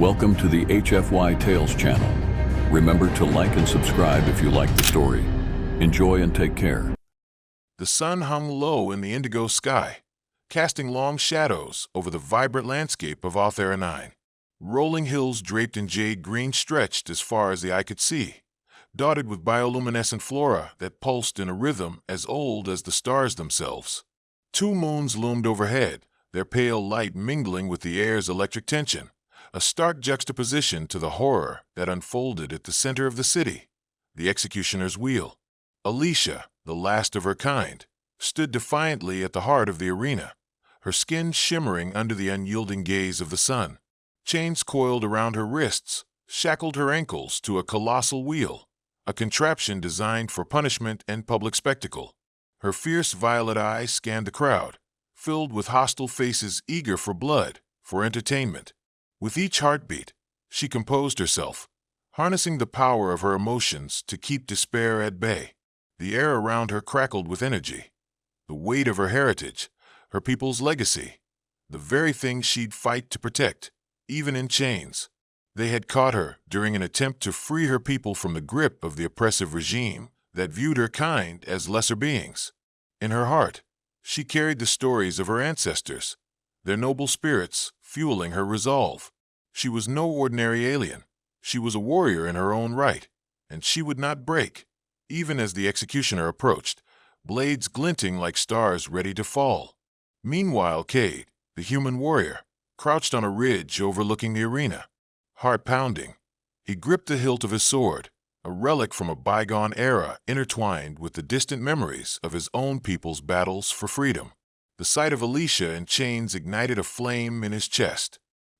Welcome to the HFY Tales channel. Remember to like and subscribe if you like the story. Enjoy and take care. The sun hung low in the indigo sky, casting long shadows over the vibrant landscape of Altharanine. Rolling hills draped in jade green stretched as far as the eye could see, dotted with bioluminescent flora that pulsed in a rhythm as old as the stars themselves. Two moons loomed overhead, their pale light mingling with the air's electric tension, a stark juxtaposition to the horror that unfolded at the center of the city. The executioner's wheel. Alicia, the last of her kind, stood defiantly at the heart of the arena, her skin shimmering under the unyielding gaze of the sun. Chains coiled around her wrists, shackled her ankles to a colossal wheel, a contraption designed for punishment and public spectacle. Her fierce violet eyes scanned the crowd, filled with hostile faces eager for blood, for entertainment. With each heartbeat, she composed herself, harnessing the power of her emotions to keep despair at bay. The air around her crackled with energy, the weight of her heritage, her people's legacy, the very thing she'd fight to protect, even in chains. They had caught her during an attempt to free her people from the grip of the oppressive regime that viewed her kind as lesser beings. In her heart, she carried the stories of her ancestors, their noble spirits fueling her resolve. She was no ordinary alien. She was a warrior in her own right, and she would not break, even as the executioner approached, blades glinting like stars ready to fall. Meanwhile, Cade, the human warrior, crouched on a ridge overlooking the arena. Heart pounding, he gripped the hilt of his sword, a relic from a bygone era intertwined with the distant memories of his own people's battles for freedom. The sight of Alicia in chains ignited a flame in his chest.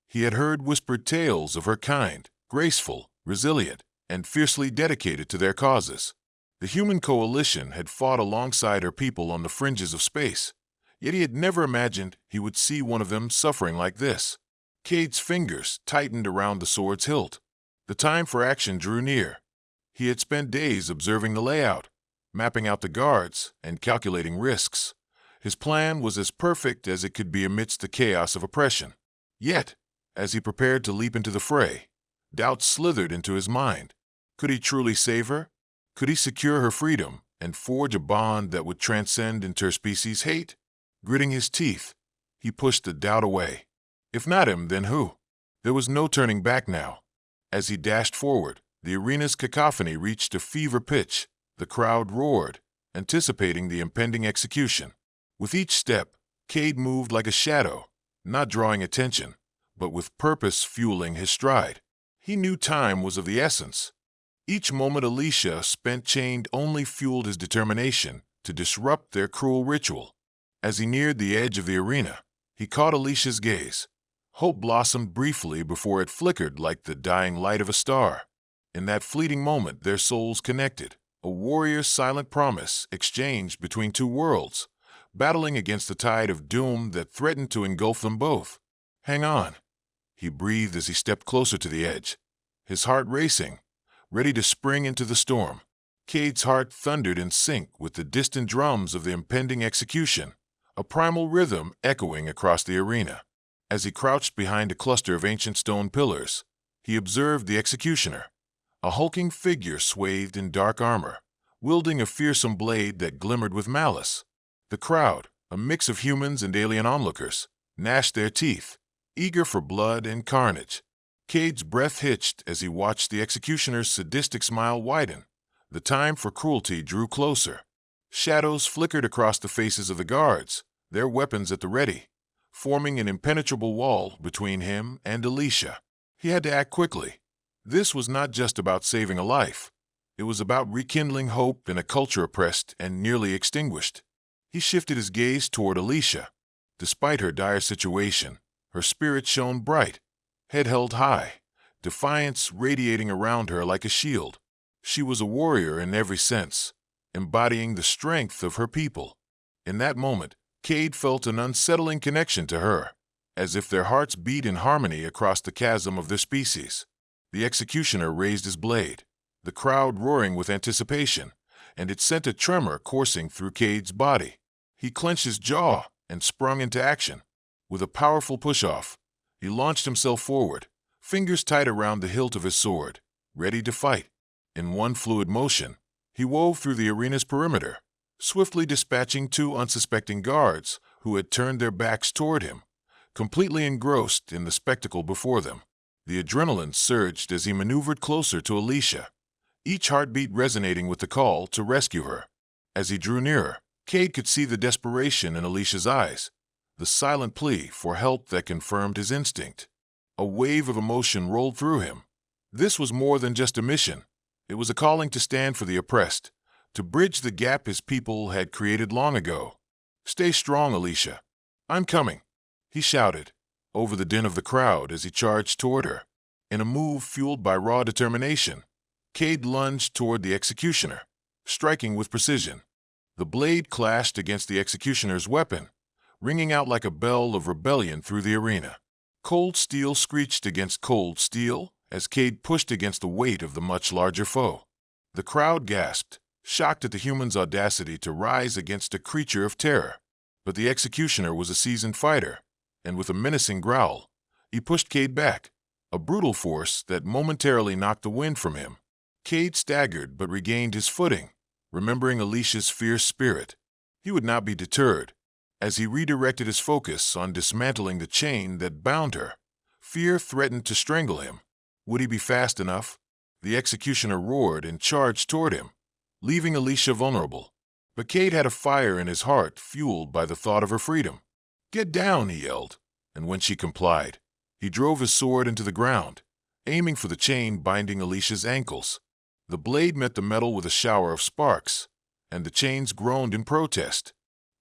He had heard whispered tales of her kind, graceful, resilient, and fiercely dedicated to their causes. The human coalition had fought alongside her people on the fringes of space, yet he had never imagined he would see one of them suffering like this. Cade's fingers tightened around the sword's hilt. The time for action drew near. He had spent days observing the layout, mapping out the guards, and calculating risks. His plan was as perfect as it could be amidst the chaos of oppression. Yet, as he prepared to leap into the fray, doubt slithered into his mind. Could he truly save her? Could he secure her freedom and forge a bond that would transcend interspecies hate? Gritting his teeth, he pushed the doubt away. If not him, then who? There was no turning back now. As he dashed forward, the arena's cacophony reached a fever pitch. The crowd roared, anticipating the impending execution. With each step, Cade moved like a shadow, not drawing attention, but with purpose fueling his stride. He knew time was of the essence. Each moment Alicia spent chained only fueled his determination to disrupt their cruel ritual. As he neared the edge of the arena, he caught Alicia's gaze. Hope blossomed briefly before it flickered like the dying light of a star. In that fleeting moment, their souls connected, a warrior's silent promise exchanged between two worlds, battling against the tide of doom that threatened to engulf them both. "Hang on," he breathed as he stepped closer to the edge, his heart racing, ready to spring into the storm. Cade's heart thundered in sync with the distant drums of the impending execution, a primal rhythm echoing across the arena. As he crouched behind a cluster of ancient stone pillars, he observed the executioner, a hulking figure swathed in dark armor, wielding a fearsome blade that glimmered with malice. The crowd, a mix of humans and alien onlookers, gnashed their teeth, eager for blood and carnage. Cade's breath hitched as he watched the executioner's sadistic smile widen. The time for cruelty drew closer. Shadows flickered across the faces of the guards, their weapons at the ready, forming an impenetrable wall between him and Alicia. He had to act quickly. This was not just about saving a life. It was about rekindling hope in a culture oppressed and nearly extinguished. He shifted his gaze toward Alicia. Despite her dire situation, her spirit shone bright, head held high, defiance radiating around her like a shield. She was a warrior in every sense, embodying the strength of her people. In that moment, Cade felt an unsettling connection to her, as if their hearts beat in harmony across the chasm of their species. The executioner raised his blade, the crowd roaring with anticipation, and it sent a tremor coursing through Cade's body. He clenched his jaw and sprung into action. With a powerful push-off, he launched himself forward, fingers tight around the hilt of his sword, ready to fight. In one fluid motion, he wove through the arena's perimeter, swiftly dispatching two unsuspecting guards who had turned their backs toward him, completely engrossed in the spectacle before them. The adrenaline surged as he maneuvered closer to Alicia, each heartbeat resonating with the call to rescue her. As he drew nearer, Cade could see the desperation in Alicia's eyes, the silent plea for help that confirmed his instinct. A wave of emotion rolled through him. This was more than just a mission. It was a calling to stand for the oppressed, to bridge the gap his people had created long ago. "Stay strong, Alicia. I'm coming," he shouted, over the din of the crowd as he charged toward her. In a move fueled by raw determination, Cade lunged toward the executioner, striking with precision. The blade clashed against the executioner's weapon, ringing out like a bell of rebellion through the arena. Cold steel screeched against cold steel as Cade pushed against the weight of the much larger foe. The crowd gasped, shocked at the human's audacity to rise against a creature of terror. But the executioner was a seasoned fighter, and with a menacing growl, he pushed Cade back, a brutal force that momentarily knocked the wind from him. Cade staggered but regained his footing, remembering Alicia's fierce spirit. He would not be deterred. As he redirected his focus on dismantling the chain that bound her, fear threatened to strangle him. Would he be fast enough? The executioner roared and charged toward him, leaving Alicia vulnerable. But Cade had a fire in his heart fueled by the thought of her freedom. "Get down," he yelled, and when she complied, he drove his sword into the ground, aiming for the chain binding Alicia's ankles. The blade met the metal with a shower of sparks, and the chains groaned in protest.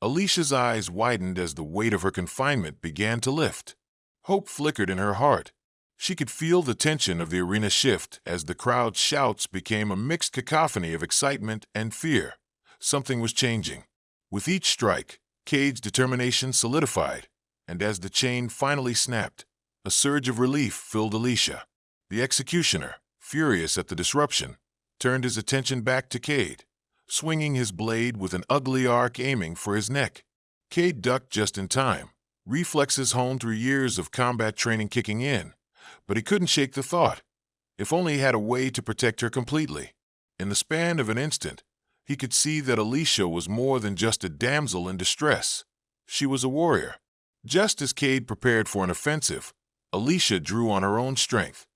Alicia's eyes widened as the weight of her confinement began to lift. Hope flickered in her heart. She could feel the tension of the arena shift as the crowd's shouts became a mixed cacophony of excitement and fear. Something was changing. With each strike, Cade's determination solidified, and as the chain finally snapped, a surge of relief filled Alicia. The executioner, furious at the disruption, turned his attention back to Cade, swinging his blade with an ugly arc aiming for his neck. Cade ducked just in time, reflexes honed through years of combat training kicking in, but he couldn't shake the thought. If only he had a way to protect her completely. In the span of an instant, he could see that Alicia was more than just a damsel in distress. She was a warrior. Just as Cade prepared for an offensive, Alicia drew on her own strength.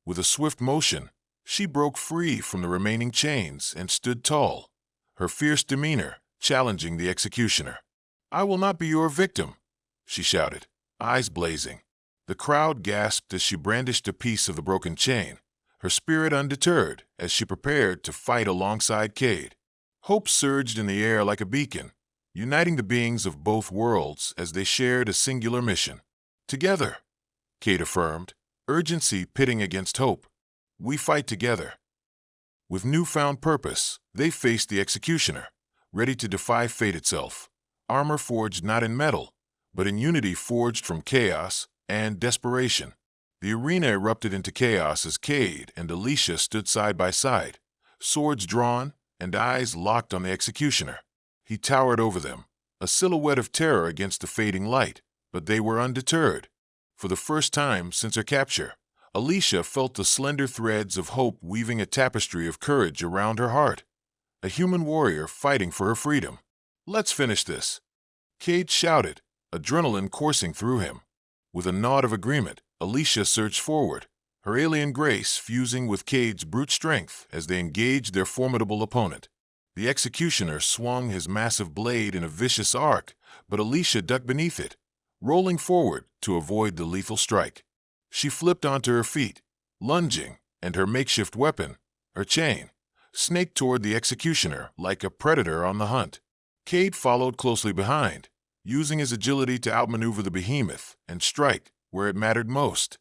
With a swift motion, she broke free from the remaining chains and stood tall, her fierce demeanor challenging the executioner. "I will not be your victim," she shouted, eyes blazing. The crowd gasped as she brandished a piece of the broken chain, her spirit undeterred as she prepared to fight alongside Cade. Hope surged in the air like a beacon, uniting the beings of both worlds as they shared a singular mission. "Together," Cade affirmed, urgency pitting against hope. "We fight together." With newfound purpose, they faced the executioner, ready to defy fate itself. Armor forged not in metal, but in unity forged from chaos and desperation. The arena erupted into chaos as Cade and Alicia stood side by side, swords drawn and eyes locked on the executioner. He towered over them, a silhouette of terror against the fading light, but they were undeterred. For the first time since her capture, Alicia felt the slender threads of hope weaving a tapestry of courage around her heart. A human warrior fighting for her freedom. "Let's finish this," Cade shouted, adrenaline coursing through him. With a nod of agreement, Alicia surged forward, her alien grace fusing with Cade's brute strength as they engaged their formidable opponent. The executioner swung his massive blade in a vicious arc, but Alicia ducked beneath it, rolling forward to avoid the lethal strike. She flipped onto her feet, lunging, and her makeshift weapon, her chain, snaked toward the executioner like a predator on the hunt. Cade followed closely behind, using his agility to outmaneuver the behemoth and strike where it mattered most.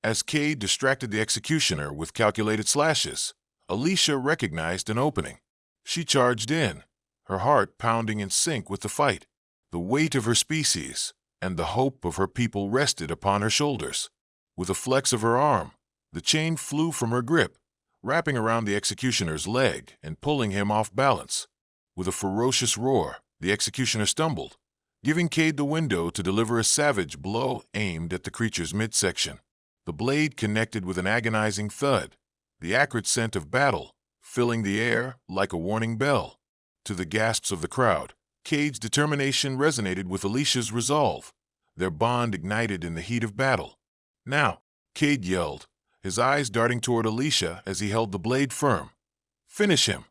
As Cade distracted the executioner with calculated slashes, Alicia recognized an opening. She charged in, her heart pounding in sync with the fight. The weight of her species and the hope of her people rested upon her shoulders. With a flex of her arm, the chain flew from her grip, wrapping around the executioner's leg and pulling him off balance. With a ferocious roar, the executioner stumbled, giving Cade the window to deliver a savage blow aimed at the creature's midsection. The blade connected with an agonizing thud, the acrid scent of battle filling the air like a warning bell. To the gasps of the crowd, Cade's determination resonated with Alicia's resolve. Their bond ignited in the heat of battle. "Now!" Cade yelled, his eyes darting toward Alicia as he held the blade firm. "Finish him!"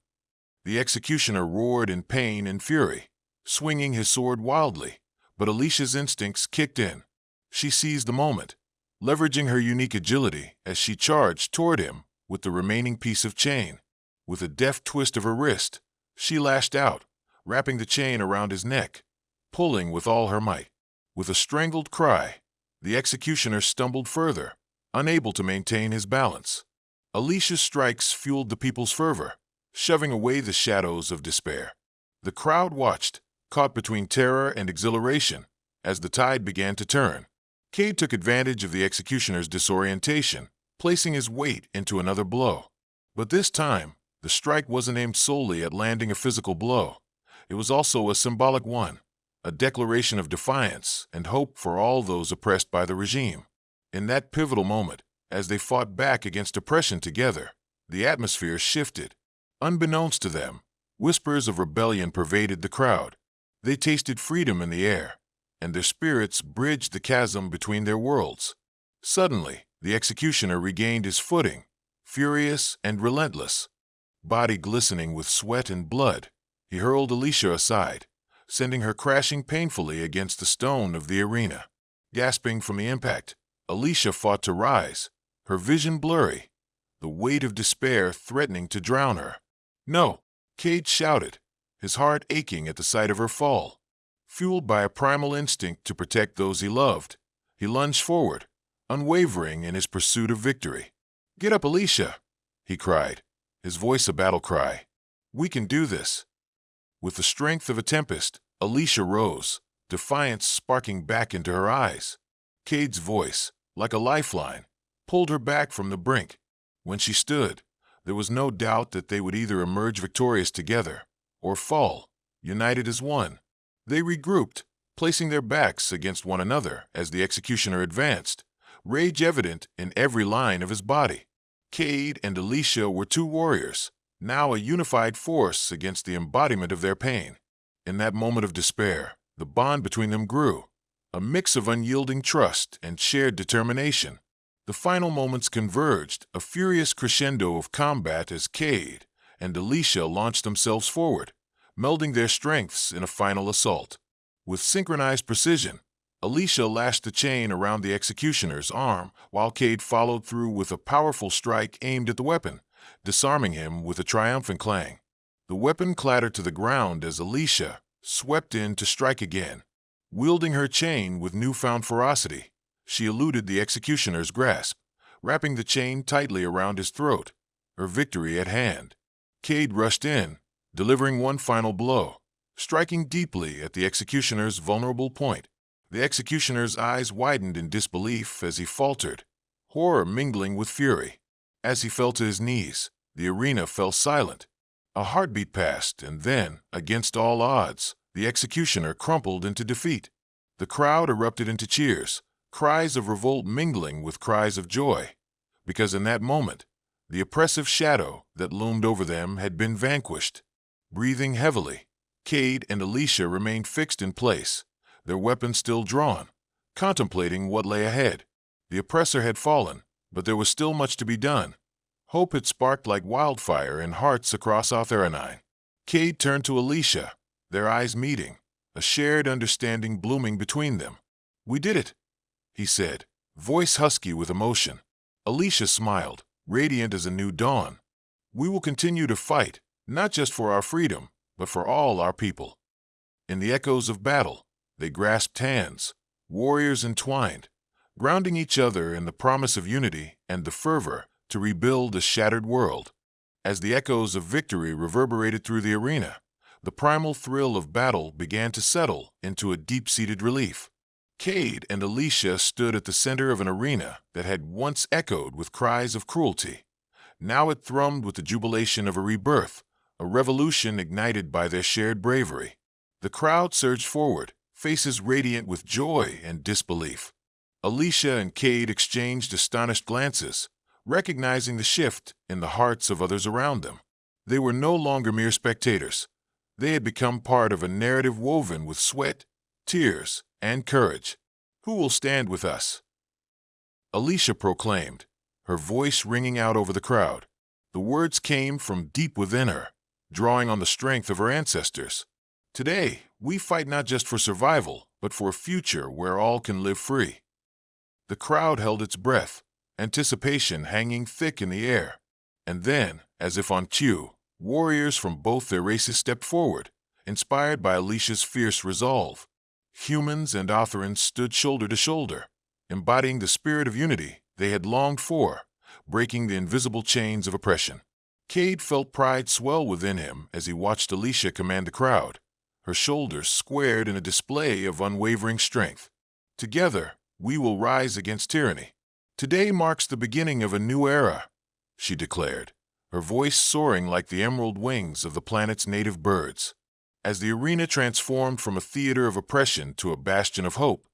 The executioner roared in pain and fury, swinging his sword wildly, but Alicia's instincts kicked in. She seized the moment, leveraging her unique agility as she charged toward him with the remaining piece of chain. With a deft twist of her wrist, she lashed out, wrapping the chain around his neck, pulling with all her might. With a strangled cry, the executioner stumbled further, unable to maintain his balance. Alicia's strikes fueled the people's fervor, shoving away the shadows of despair. The crowd watched, caught between terror and exhilaration, as the tide began to turn. Cade took advantage of the executioner's disorientation, placing his weight into another blow. But this time, the strike wasn't aimed solely at landing a physical blow. It was also a symbolic one, a declaration of defiance and hope for all those oppressed by the regime. In that pivotal moment, as they fought back against oppression together, the atmosphere shifted. Unbeknownst to them, whispers of rebellion pervaded the crowd. They tasted freedom in the air, and their spirits bridged the chasm between their worlds. Suddenly, the executioner regained his footing, furious and relentless. Body glistening with sweat and blood, he hurled Alicia aside, sending her crashing painfully against the stone of the arena. Gasping from the impact, Alicia fought to rise, her vision blurry, the weight of despair threatening to drown her. "No!" Cade shouted, his heart aching at the sight of her fall. Fueled by a primal instinct to protect those he loved, he lunged forward, unwavering in his pursuit of victory. "Get up, Alicia!" he cried, his voice a battle cry. "We can do this!" With the strength of a tempest, Alicia rose, defiance sparking back into her eyes. Cade's voice, like a lifeline, pulled her back from the brink. When she stood, there was no doubt that they would either emerge victorious together or fall, united as one. They regrouped, placing their backs against one another as the executioner advanced, rage evident in every line of his body. Cade and Alicia were two warriors, now a unified force against the embodiment of their pain. In that moment of despair, the bond between them grew, a mix of unyielding trust and shared determination. The final moments converged, a furious crescendo of combat as Cade and Alicia launched themselves forward, melding their strengths in a final assault. With synchronized precision, Alicia lashed the chain around the executioner's arm, while Cade followed through with a powerful strike aimed at the weapon, disarming him with a triumphant clang. The weapon clattered to the ground as Alicia swept in to strike again. Wielding her chain with newfound ferocity, she eluded the executioner's grasp, wrapping the chain tightly around his throat, her victory at hand. Cade rushed in, delivering one final blow, striking deeply at the executioner's vulnerable point. The executioner's eyes widened in disbelief as he faltered, horror mingling with fury. As he fell to his knees, the arena fell silent. A heartbeat passed, and then, against all odds, the executioner crumpled into defeat. The crowd erupted into cheers, cries of revolt mingling with cries of joy, because in that moment, the oppressive shadow that loomed over them had been vanquished. Breathing heavily, Cade and Alicia remained fixed in place, their weapons still drawn, contemplating what lay ahead. The oppressor had fallen, but there was still much to be done. Hope had sparked like wildfire in hearts across Artheronine. Cade turned to Alicia, their eyes meeting, a shared understanding blooming between them. "We did it," he said, voice husky with emotion. Alicia smiled, radiant as a new dawn. "We will continue to fight, not just for our freedom, but for all our people." In the echoes of battle, they grasped hands, warriors entwined, grounding each other in the promise of unity and the fervor to rebuild a shattered world. As the echoes of victory reverberated through the arena, the primal thrill of battle began to settle into a deep-seated relief. Cade and Alicia stood at the center of an arena that had once echoed with cries of cruelty. Now it thrummed with the jubilation of a rebirth, a revolution ignited by their shared bravery. The crowd surged forward, faces radiant with joy and disbelief. Alicia and Cade exchanged astonished glances, recognizing the shift in the hearts of others around them. They were no longer mere spectators. They had become part of a narrative woven with sweat, tears, and courage. "Who will stand with us?" Alicia proclaimed, her voice ringing out over the crowd. The words came from deep within her, drawing on the strength of her ancestors. "Today, we fight not just for survival, but for a future where all can live free." The crowd held its breath, anticipation hanging thick in the air. And then, as if on cue, warriors from both their races stepped forward, inspired by Alicia's fierce resolve. Humans and Otherans stood shoulder to shoulder, embodying the spirit of unity they had longed for, breaking the invisible chains of oppression. Cade felt pride swell within him as he watched Alicia command the crowd, her shoulders squared in a display of unwavering strength. "Together, we will rise against tyranny. Today marks the beginning of a new era," she declared, her voice soaring like the emerald wings of the planet's native birds. As the arena transformed from a theater of oppression to a bastion of hope,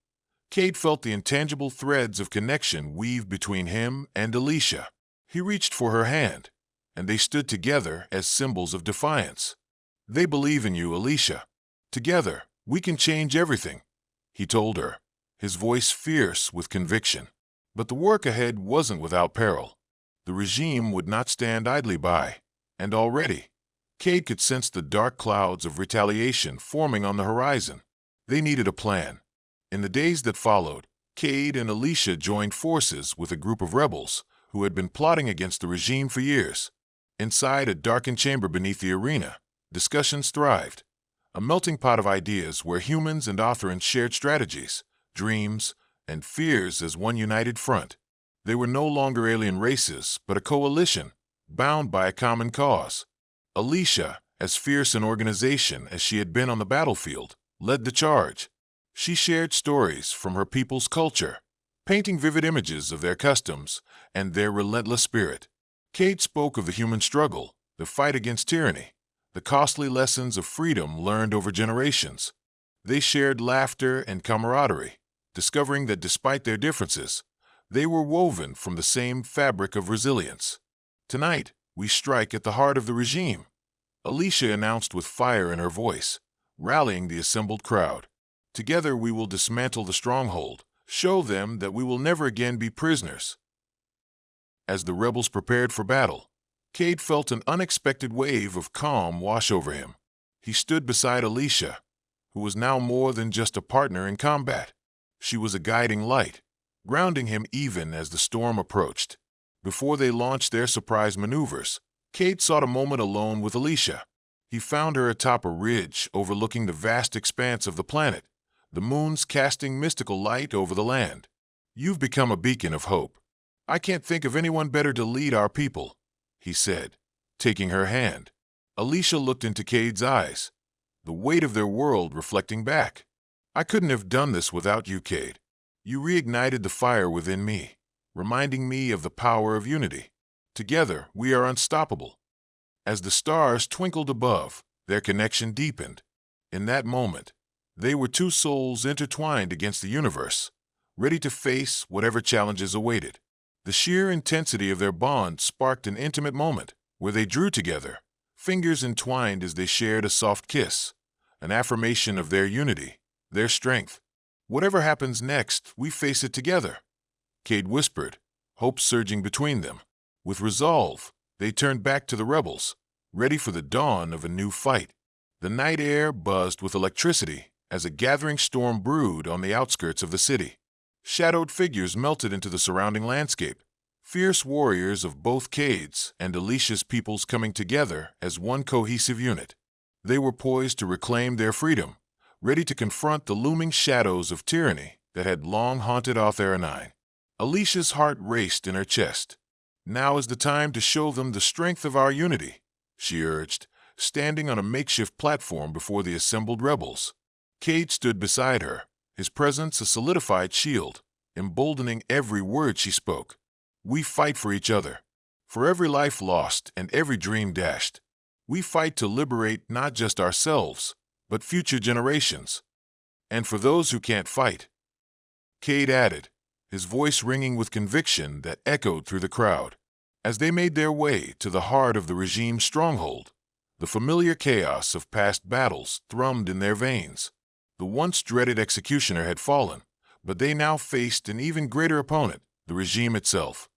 Cade felt the intangible threads of connection weave between him and Alicia. He reached for her hand, and they stood together as symbols of defiance. "They believe in you, Alicia. Together, we can change everything," he told her, his voice fierce with conviction. But the work ahead wasn't without peril. The regime would not stand idly by, and already, Cade could sense the dark clouds of retaliation forming on the horizon. They needed a plan. In the days that followed, Cade and Alicia joined forces with a group of rebels who had been plotting against the regime for years. Inside a darkened chamber beneath the arena, discussions thrived, a melting pot of ideas where humans and Otherans shared strategies, dreams, and fears as one united front. They were no longer alien races, but a coalition, bound by a common cause. Alicia, as fierce an organization as she had been on the battlefield, led the charge. She shared stories from her people's culture, painting vivid images of their customs and their relentless spirit. Cade spoke of the human struggle, the fight against tyranny, the costly lessons of freedom learned over generations. They shared laughter and camaraderie, discovering that despite their differences, they were woven from the same fabric of resilience. "Tonight, we strike at the heart of the regime," Alicia announced with fire in her voice, rallying the assembled crowd. "Together we will dismantle the stronghold, show them that we will never again be prisoners." As the rebels prepared for battle, Cade felt an unexpected wave of calm wash over him. He stood beside Alicia, who was now more than just a partner in combat. She was a guiding light, grounding him even as the storm approached. Before they launched their surprise maneuvers, Cade sought a moment alone with Alicia. He found her atop a ridge overlooking the vast expanse of the planet, the moons casting mystical light over the land. "You've become a beacon of hope. I can't think of anyone better to lead our people," he said, taking her hand. Alicia looked into Cade's eyes, the weight of their world reflecting back. "I couldn't have done this without you, Cade. You reignited the fire within me, reminding me of the power of unity. Together, we are unstoppable." As the stars twinkled above, their connection deepened. In that moment, they were two souls intertwined against the universe, ready to face whatever challenges awaited. The sheer intensity of their bond sparked an intimate moment where they drew together, fingers entwined as they shared a soft kiss, an affirmation of their unity, their strength. "Whatever happens next, we face it together," Cade whispered, hope surging between them. With resolve, they turned back to the rebels, ready for the dawn of a new fight. The night air buzzed with electricity as a gathering storm brewed on the outskirts of the city. Shadowed figures melted into the surrounding landscape, fierce warriors of both Cade's and Alicia's peoples coming together as one cohesive unit. They were poised to reclaim their freedom, ready to confront the looming shadows of tyranny that had long haunted Otheranine. Alicia's heart raced in her chest. "Now is the time to show them the strength of our unity," she urged, standing on a makeshift platform before the assembled rebels. Cade stood beside her, his presence a solidified shield, emboldening every word she spoke. "We fight for each other, for every life lost and every dream dashed. We fight to liberate not just ourselves, but future generations. And for those who can't fight," Cade added, his voice ringing with conviction that echoed through the crowd. As they made their way to the heart of the regime's stronghold, the familiar chaos of past battles thrummed in their veins. The once dreaded executioner had fallen, but they now faced an even greater opponent, the regime itself.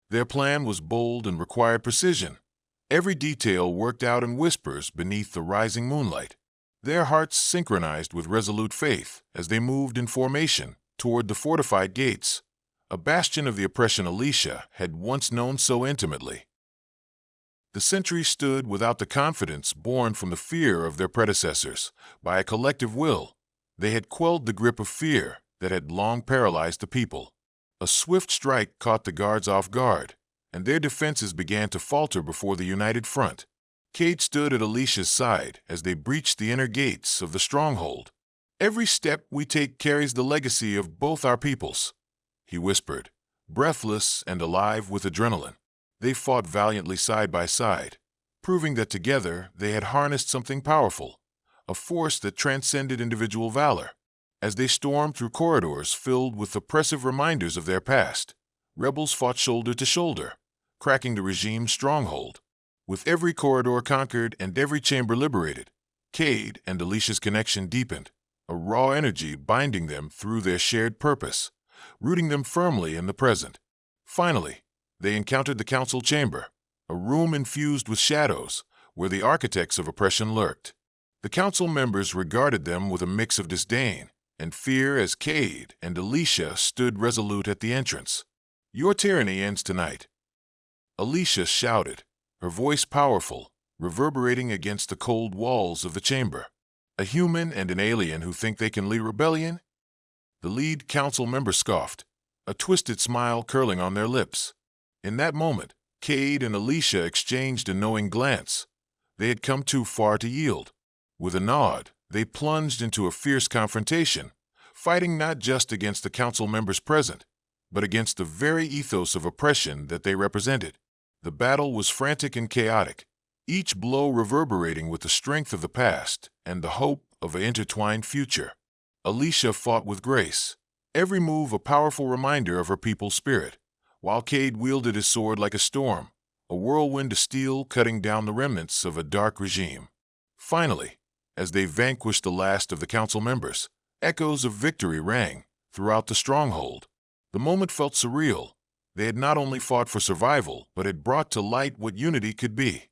Their plan was bold and required precision, every detail worked out in whispers beneath the rising moonlight. Their hearts synchronized with resolute faith as they moved in formation toward the fortified gates, a bastion of the oppression Alicia had once known so intimately. The sentries stood without the confidence born from the fear of their predecessors. By a collective will, they had quelled the grip of fear that had long paralyzed the people. A swift strike caught the guards off guard, and their defenses began to falter before the united front. Cade stood at Alicia's side as they breached the inner gates of the stronghold. "Every step we take carries the legacy of both our peoples," he whispered, breathless and alive with adrenaline. They fought valiantly side by side, proving that together they had harnessed something powerful, a force that transcended individual valor. As they stormed through corridors filled with oppressive reminders of their past, rebels fought shoulder to shoulder, cracking the regime's stronghold. With every corridor conquered and every chamber liberated, Cade and Alicia's connection deepened, a raw energy binding them through their shared purpose, rooting them firmly in the present. Finally, they encountered the council chamber, a room infused with shadows where the architects of oppression lurked. The council members regarded them with a mix of disdain and fear as Cade and Alicia stood resolute at the entrance. "Your tyranny ends tonight," Alicia shouted, her voice powerful, reverberating against the cold walls of the chamber. "A human and an alien who think they can lead rebellion?" The lead council member scoffed, a twisted smile curling on their lips. In that moment, Cade and Alicia exchanged a knowing glance. They had come too far to yield. With a nod, they plunged into a fierce confrontation, fighting not just against the council members present, but against the very ethos of oppression that they represented. The battle was frantic and chaotic, each blow reverberating with the strength of the past and the hope of an intertwined future. Alicia fought with grace, every move a powerful reminder of her people's spirit, while Cade wielded his sword like a storm, a whirlwind of steel cutting down the remnants of a dark regime. Finally, as they vanquished the last of the council members, echoes of victory rang throughout the stronghold. The moment felt surreal. They had not only fought for survival, but had brought to light what unity could be,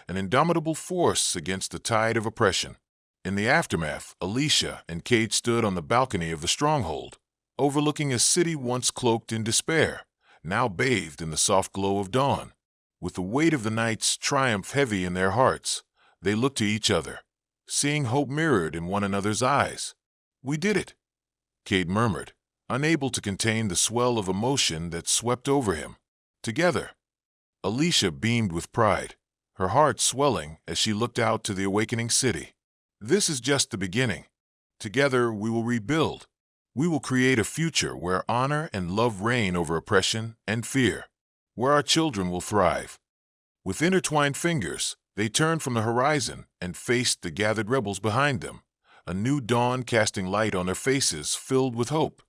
an indomitable force against the tide of oppression. In the aftermath, Alicia and Cade stood on the balcony of the stronghold, overlooking a city once cloaked in despair, now bathed in the soft glow of dawn. With the weight of the night's triumph heavy in their hearts, they looked to each other, seeing hope mirrored in one another's eyes. "We did it," Cade murmured, unable to contain the swell of emotion that swept over him. "Together." Alicia beamed with pride, her heart swelling as she looked out to the awakening city. "This is just the beginning. Together we will rebuild. We will create a future where honor and love reign over oppression and fear, where our children will thrive." With intertwined fingers, they turned from the horizon and faced the gathered rebels behind them, a new dawn casting light on their faces filled with hope,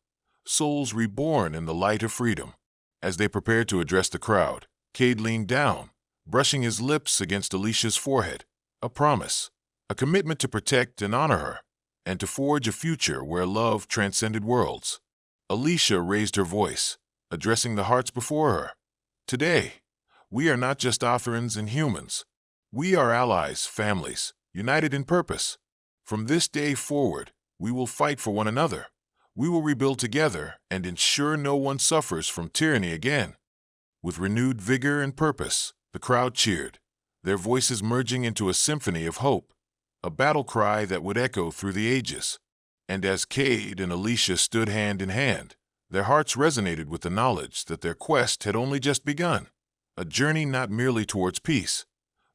souls reborn in the light of freedom. As they prepared to address the crowd, Cade leaned down, brushing his lips against Alicia's forehead, a promise, a commitment to protect and honor her, and to forge a future where love transcended worlds. Alicia raised her voice, addressing the hearts before her. "Today, we are not just Authorans and humans. We are allies, families, united in purpose. From this day forward, we will fight for one another. We will rebuild together and ensure no one suffers from tyranny again." With renewed vigor and purpose, the crowd cheered, their voices merging into a symphony of hope, a battle cry that would echo through the ages. And as Cade and Alicia stood hand in hand, their hearts resonated with the knowledge that their quest had only just begun, a journey not merely towards peace,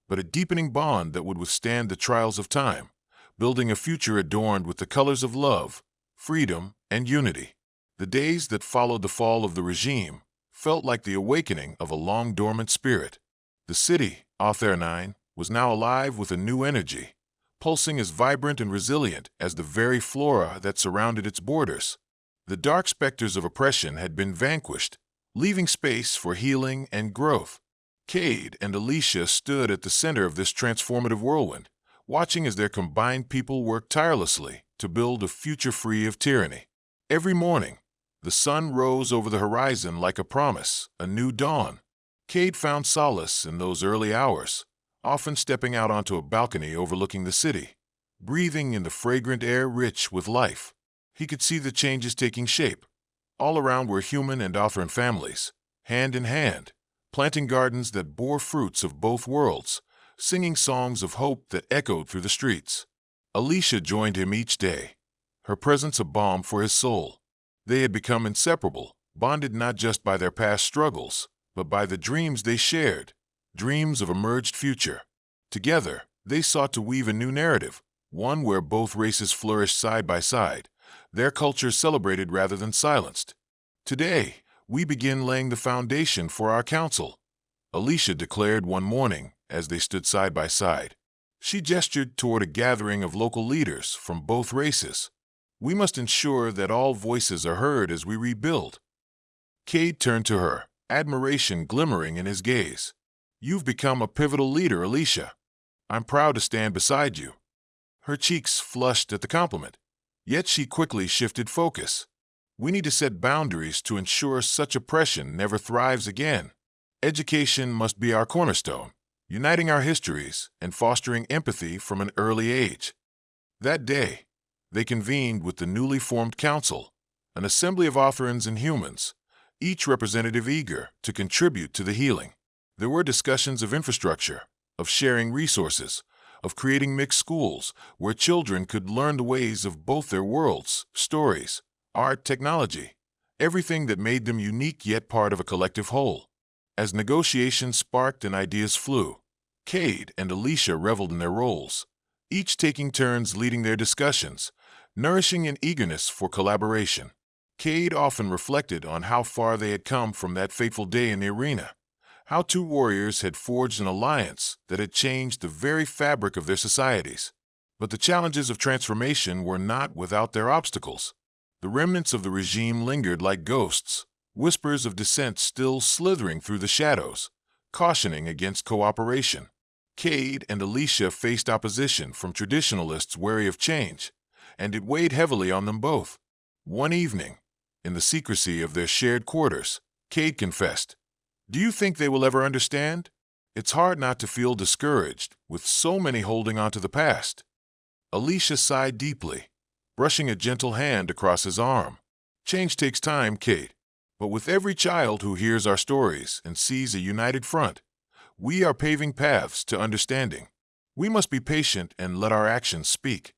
but a deepening bond that would withstand the trials of time, building a future adorned with the colors of love, freedom, and unity. The days that followed the fall of the regime felt like the awakening of a long-dormant spirit. The city, Authernine, was now alive with a new energy, pulsing as vibrant and resilient as the very flora that surrounded its borders. The dark specters of oppression had been vanquished, leaving space for healing and growth. Cade and Alicia stood at the center of this transformative whirlwind, watching as their combined people worked tirelessly to build a future free of tyranny. Every morning, the sun rose over the horizon like a promise, a new dawn. Cade found solace in those early hours, often stepping out onto a balcony overlooking the city, breathing in the fragrant air rich with life. He could see the changes taking shape. All around were human and Arthurian families, hand in hand, planting gardens that bore fruits of both worlds, singing songs of hope that echoed through the streets. Alicia joined him each day, her presence a balm for his soul. They had become inseparable, bonded not just by their past struggles, but by the dreams they shared, dreams of a merged future. Together, they sought to weave a new narrative, one where both races flourished side by side, their cultures celebrated rather than silenced. Today, we begin laying the foundation for our council, Alicia declared one morning as they stood side by side. She gestured toward a gathering of local leaders from both races. We must ensure that all voices are heard as we rebuild. Cade turned to her, admiration glimmering in his gaze. You've become a pivotal leader, Alicia. I'm proud to stand beside you. Her cheeks flushed at the compliment, yet she quickly shifted focus. We need to set boundaries to ensure such oppression never thrives again. Education must be our cornerstone, uniting our histories and fostering empathy from an early age. That day, they convened with the newly formed council, an assembly of Arthurians and humans, each representative eager to contribute to the healing. There were discussions of infrastructure, of sharing resources, of creating mixed schools where children could learn the ways of both their worlds, stories, art, technology, everything that made them unique yet part of a collective whole. As negotiations sparked and ideas flew, Cade and Alicia reveled in their roles, each taking turns leading their discussions, nourishing an eagerness for collaboration. Cade often reflected on how far they had come from that fateful day in the arena, how two warriors had forged an alliance that had changed the very fabric of their societies. But the challenges of transformation were not without their obstacles. The remnants of the regime lingered like ghosts, whispers of dissent still slithering through the shadows, cautioning against cooperation. Cade and Alicia faced opposition from traditionalists wary of change, and it weighed heavily on them both. One evening, in the secrecy of their shared quarters, Cade confessed, "Do you think they will ever understand? It's hard not to feel discouraged, with so many holding on to the past." Alicia sighed deeply, brushing a gentle hand across his arm. "Change takes time, Cade, but with every child who hears our stories and sees a united front, we are paving paths to understanding. We must be patient and let our actions speak."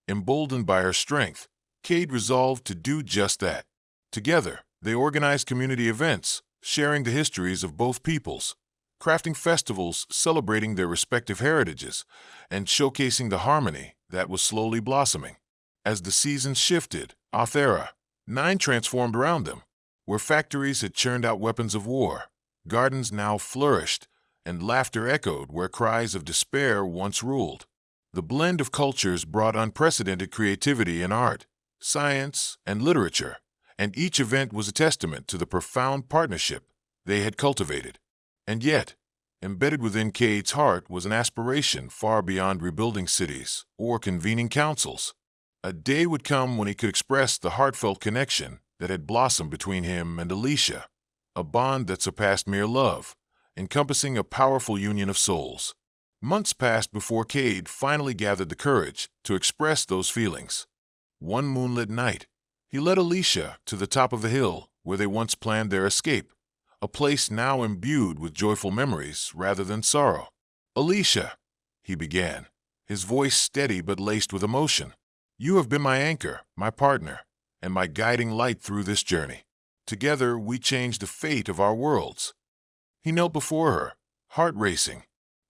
Emboldened by her strength, Cade resolved to do just that. Together, they organized community events, sharing the histories of both peoples, crafting festivals celebrating their respective heritages, and showcasing the harmony that was slowly blossoming. As the seasons shifted, Arthera, 9 transformed around them, where factories had churned out weapons of war, gardens now flourished, and laughter echoed where cries of despair once ruled. The blend of cultures brought unprecedented creativity in art, science, and literature, and each event was a testament to the profound partnership they had cultivated. And yet, embedded within Cade's heart was an aspiration far beyond rebuilding cities or convening councils. A day would come when he could express the heartfelt connection that had blossomed between him and Alicia, a bond that surpassed mere love, encompassing a powerful union of souls. Months passed before Cade finally gathered the courage to express those feelings. One moonlit night, he led Alicia to the top of the hill where they once planned their escape, a place now imbued with joyful memories rather than sorrow. "Alicia," he began, his voice steady but laced with emotion, "you have been my anchor, my partner, and my guiding light through this journey. Together, we changed the fate of our worlds." He knelt before her, heart racing.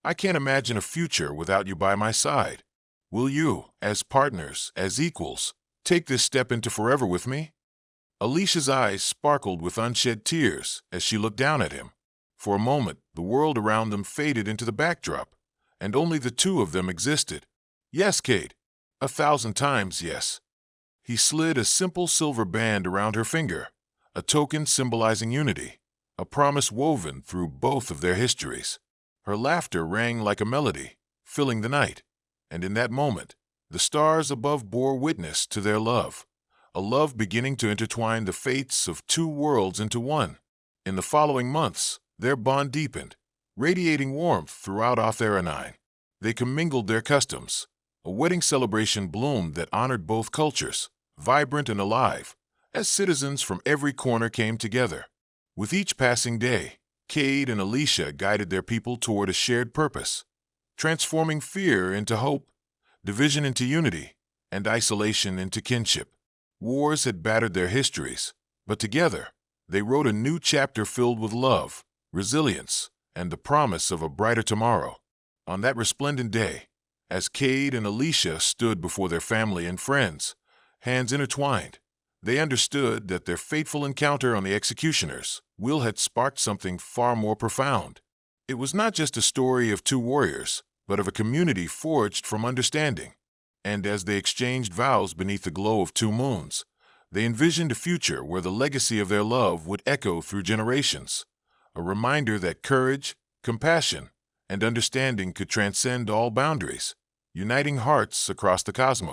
"I can't imagine a future without you by my side. Will you, as partners, as equals, take this step into forever with me?" Alicia's eyes sparkled with unshed tears as she looked down at him. For a moment, the world around them faded into the backdrop, and only the two of them existed. "Yes, Cade. 1,000 times yes." He slid a simple silver band around her finger, a token symbolizing unity, a promise woven through both of their histories. Her laughter rang like a melody, filling the night, and in that moment, the stars above bore witness to their love, a love beginning to intertwine the fates of two worlds into one. In the following months, their bond deepened, radiating warmth throughout Otheranine. They commingled their customs. A wedding celebration bloomed that honored both cultures, vibrant and alive, as citizens from every corner came together. With each passing day, Cade and Alicia guided their people toward a shared purpose, transforming fear into hope, division into unity, and isolation into kinship. Wars had battered their histories, but together, they wrote a new chapter filled with love, resilience, and the promise of a brighter tomorrow. On that resplendent day, as Cade and Alicia stood before their family and friends, hands intertwined, they understood that their fateful encounter on the Executioner's Wheel had sparked something far more profound. It was not just a story of two warriors, but of a community forged from understanding. And as they exchanged vows beneath the glow of two moons, they envisioned a future where the legacy of their love would echo through generations, a reminder that courage, compassion, and understanding could transcend all boundaries, uniting hearts across the cosmos.